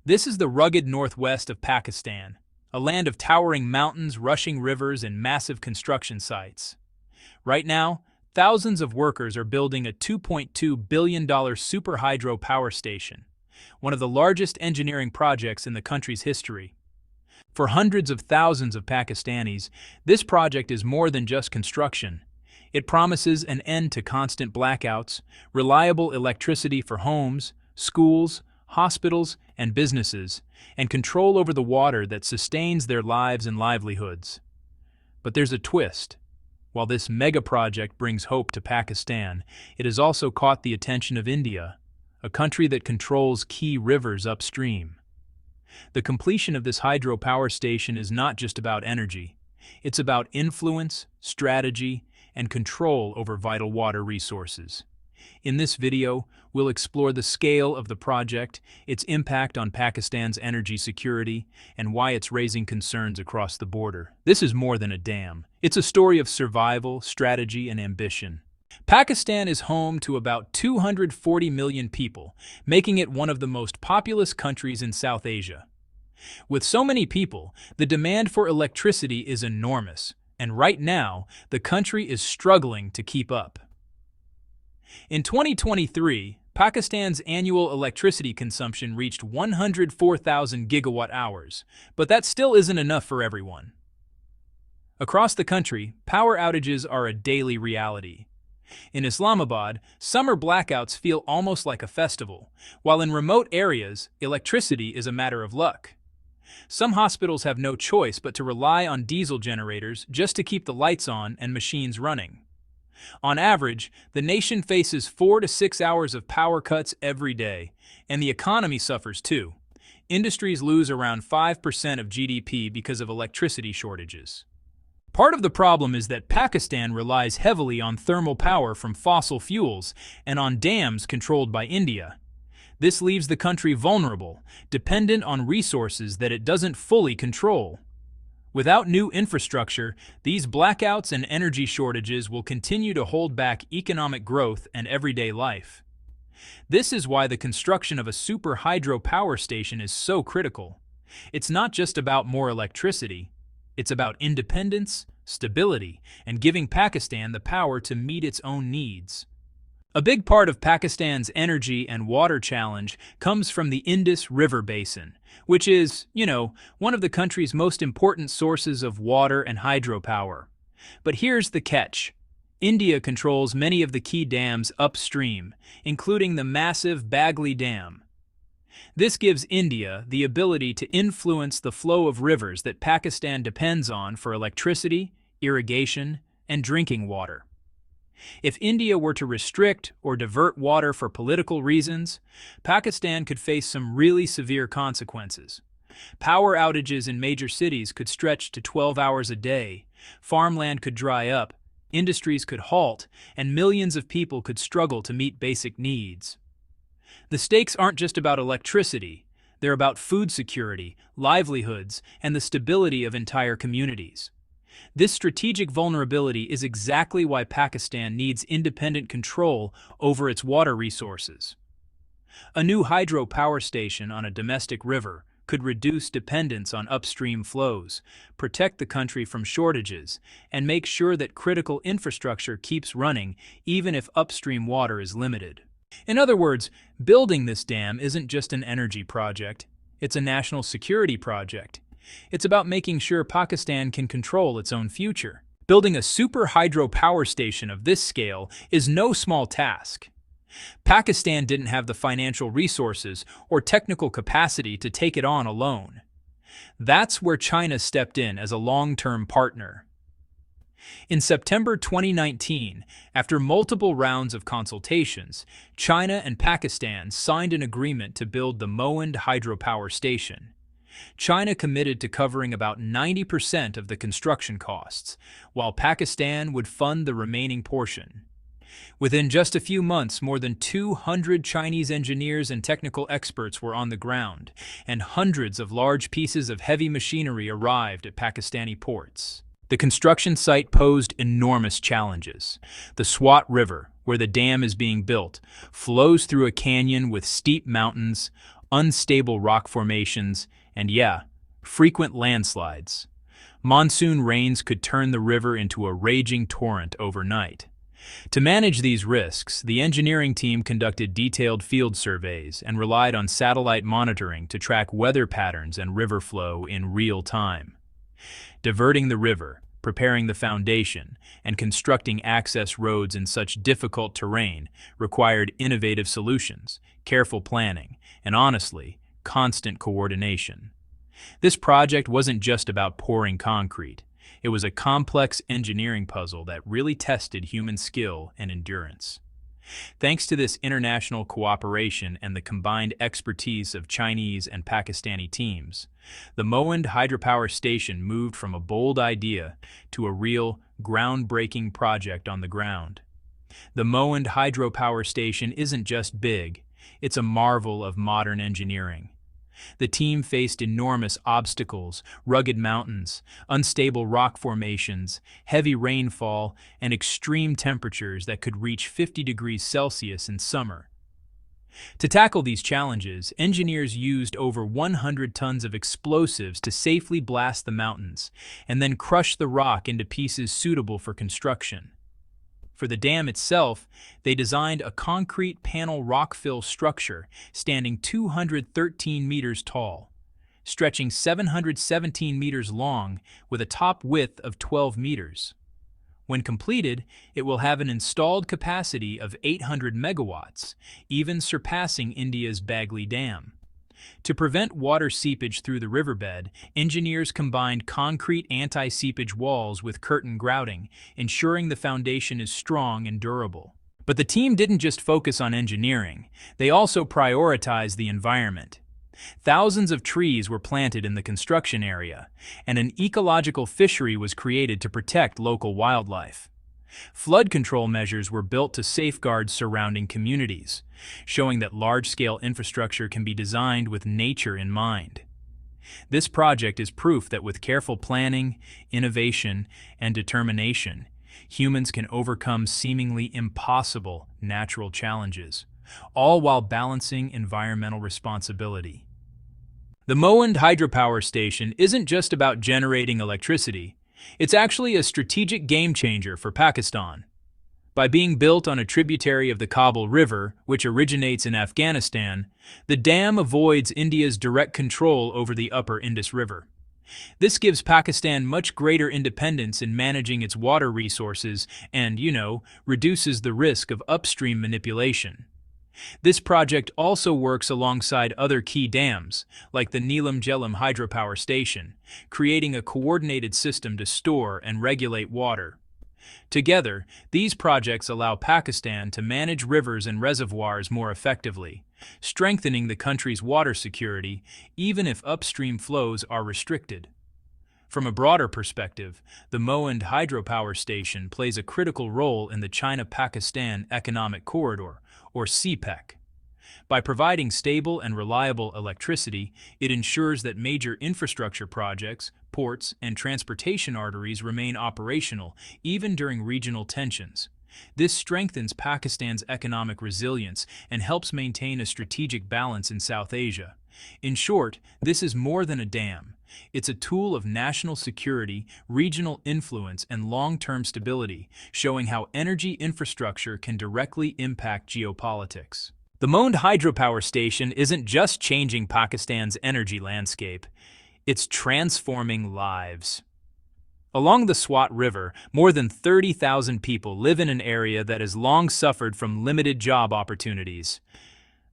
This is the rugged northwest of Pakistan, a land of towering mountains, rushing rivers, and massive construction sites. Right now, thousands of workers are building a $2.2 billion super hydro power station, one of the largest engineering projects in the country's history. For hundreds of thousands of Pakistanis, this project is more than just construction. It promises an end to constant blackouts, reliable electricity for homes, schools, hospitals, and businesses, and control over the water that sustains their lives and livelihoods. But there's a twist. While this mega project brings hope to Pakistan, it has also caught the attention of India, a country that controls key rivers upstream. The completion of this hydropower station is not just about energy. It's about influence, strategy, and control over vital water resources. In this video, we'll explore the scale of the project, its impact on Pakistan's energy security, and why it's raising concerns across the border. This is more than a dam. It's a story of survival, strategy, and ambition. Pakistan is home to about 240 million people, making it one of the most populous countries in South Asia. With so many people, the demand for electricity is enormous, and right now, the country is struggling to keep up. In 2023, Pakistan's annual electricity consumption reached 104,000 gigawatt hours, but that still isn't enough for everyone. Across the country, power outages are a daily reality. In Islamabad, summer blackouts feel almost like a festival, while in remote areas, electricity is a matter of luck. Some hospitals have no choice but to rely on diesel generators just to keep the lights on and machines running. On average, the nation faces 4 to 6 hours of power cuts every day, and the economy suffers too. Industries lose around 5% of GDP because of electricity shortages. Part of the problem is that Pakistan relies heavily on thermal power from fossil fuels and on dams controlled by India. This leaves the country vulnerable, dependent on resources that it doesn't fully control. Without new infrastructure, these blackouts and energy shortages will continue to hold back economic growth and everyday life. This is why the construction of a super hydro power station is so critical. It's not just about more electricity. It's about independence, stability, and giving Pakistan the power to meet its own needs. A big part of Pakistan's energy and water challenge comes from the Indus River Basin, which is, one of the country's most important sources of water and hydropower. But here's the catch. India controls many of the key dams upstream, including the massive Bagli Dam. This gives India the ability to influence the flow of rivers that Pakistan depends on for electricity, irrigation, and drinking water. If India were to restrict or divert water for political reasons, Pakistan could face some really severe consequences. Power outages in major cities could stretch to 12 hours a day, farmland could dry up, industries could halt, and millions of people could struggle to meet basic needs. The stakes aren't just about electricity, they're about food security, livelihoods, and the stability of entire communities. This strategic vulnerability is exactly why Pakistan needs independent control over its water resources. A new hydro power station on a domestic river could reduce dependence on upstream flows, protect the country from shortages, and make sure that critical infrastructure keeps running even if upstream water is limited. In other words, building this dam isn't just an energy project, it's a national security project. It's about making sure Pakistan can control its own future. Building a super hydro power station of this scale is no small task. Pakistan didn't have the financial resources or technical capacity to take it on alone. That's where China stepped in as a long-term partner. In September 2019, after multiple rounds of consultations, China and Pakistan signed an agreement to build the Mohand hydropower station. China committed to covering about 90% of the construction costs, while Pakistan would fund the remaining portion. Within just a few months, more than 200 Chinese engineers and technical experts were on the ground, and hundreds of large pieces of heavy machinery arrived at Pakistani ports. The construction site posed enormous challenges. The Swat River, where the dam is being built, flows through a canyon with steep mountains, unstable rock formations, and yeah, frequent landslides. Monsoon rains could turn the river into a raging torrent overnight. To manage these risks, the engineering team conducted detailed field surveys and relied on satellite monitoring to track weather patterns and river flow in real time. Diverting the river, preparing the foundation, and constructing access roads in such difficult terrain required innovative solutions, careful planning, and honestly, constant coordination. This project wasn't just about pouring concrete. It was a complex engineering puzzle that really tested human skill and endurance. Thanks to this international cooperation and the combined expertise of Chinese and Pakistani teams, the Mohand hydropower station moved from a bold idea to a real, groundbreaking project on the ground. The Mohand hydropower station isn't just big, it's a marvel of modern engineering. The team faced enormous obstacles, rugged mountains, unstable rock formations, heavy rainfall, and extreme temperatures that could reach 50 degrees Celsius in summer. To tackle these challenges, engineers used over 100 tons of explosives to safely blast the mountains and then crush the rock into pieces suitable for construction. For the dam itself, they designed a concrete panel rockfill structure standing 213 meters tall, stretching 717 meters long with a top width of 12 meters. When completed, it will have an installed capacity of 800 megawatts, even surpassing India's Bagley Dam. To prevent water seepage through the riverbed, engineers combined concrete anti-seepage walls with curtain grouting, ensuring the foundation is strong and durable. But the team didn't just focus on engineering, they also prioritized the environment. Thousands of trees were planted in the construction area, and an ecological fishery was created to protect local wildlife. Flood control measures were built to safeguard surrounding communities, showing that large-scale infrastructure can be designed with nature in mind. This project is proof that with careful planning, innovation, and determination, humans can overcome seemingly impossible natural challenges, all while balancing environmental responsibility. The Mohand hydropower station isn't just about generating electricity. It's actually a strategic game-changer for Pakistan. By being built on a tributary of the Kabul River, which originates in Afghanistan, the dam avoids India's direct control over the upper Indus River. This gives Pakistan much greater independence in managing its water resources and, reduces the risk of upstream manipulation. This project also works alongside other key dams, like the Neelam Jhelum hydropower station, creating a coordinated system to store and regulate water. Together, these projects allow Pakistan to manage rivers and reservoirs more effectively, strengthening the country's water security even if upstream flows are restricted. From a broader perspective, the Mohand hydropower station plays a critical role in the China-Pakistan Economic Corridor, or CPEC. By providing stable and reliable electricity, it ensures that major infrastructure projects, ports, and transportation arteries remain operational even during regional tensions. This strengthens Pakistan's economic resilience and helps maintain a strategic balance in South Asia. In short, this is more than a dam. It's a tool of national security, regional influence, and long-term stability, showing how energy infrastructure can directly impact geopolitics. The Mohand hydropower station isn't just changing Pakistan's energy landscape, it's transforming lives. Along the Swat River, more than 30,000 people live in an area that has long suffered from limited job opportunities.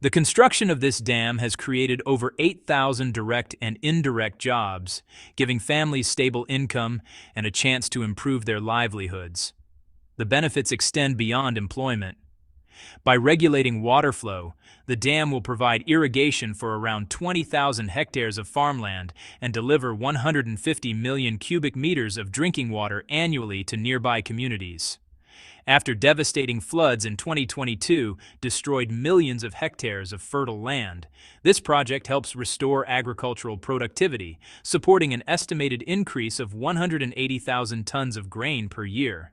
The construction of this dam has created over 8,000 direct and indirect jobs, giving families stable income and a chance to improve their livelihoods. The benefits extend beyond employment. By regulating water flow, the dam will provide irrigation for around 20,000 hectares of farmland and deliver 150 million cubic meters of drinking water annually to nearby communities. After devastating floods in 2022 destroyed millions of hectares of fertile land, this project helps restore agricultural productivity, supporting an estimated increase of 180,000 tons of grain per year.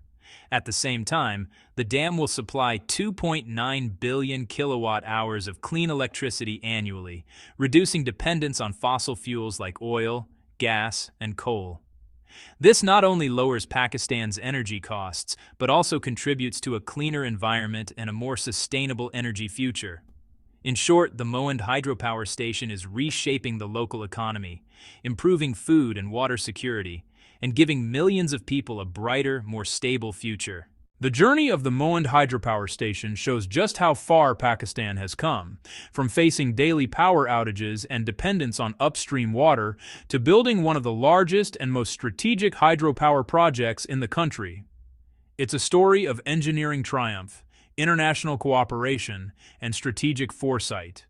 At the same time, the dam will supply 2.9 billion kilowatt hours of clean electricity annually, reducing dependence on fossil fuels like oil, gas, and coal. This not only lowers Pakistan's energy costs, but also contributes to a cleaner environment and a more sustainable energy future. In short, the Mohand hydropower station is reshaping the local economy, improving food and water security, and giving millions of people a brighter, more stable future. The journey of the Mohand hydropower station shows just how far Pakistan has come, from facing daily power outages and dependence on upstream water to building one of the largest and most strategic hydropower projects in the country. It's a story of engineering triumph, international cooperation, and strategic foresight.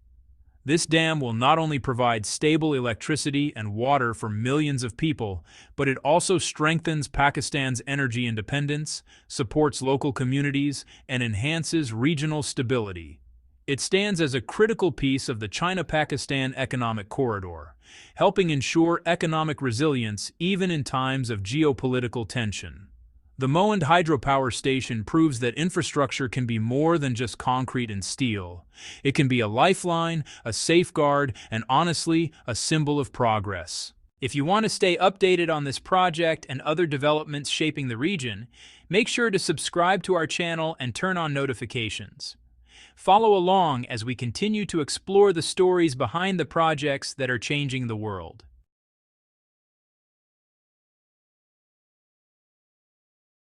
This dam will not only provide stable electricity and water for millions of people, but it also strengthens Pakistan's energy independence, supports local communities, and enhances regional stability. It stands as a critical piece of the China-Pakistan economic corridor, helping ensure economic resilience even in times of geopolitical tension. The Mohand hydropower station proves that infrastructure can be more than just concrete and steel. It can be a lifeline, a safeguard, and honestly, a symbol of progress. If you want to stay updated on this project and other developments shaping the region, make sure to subscribe to our channel and turn on notifications. Follow along as we continue to explore the stories behind the projects that are changing the world.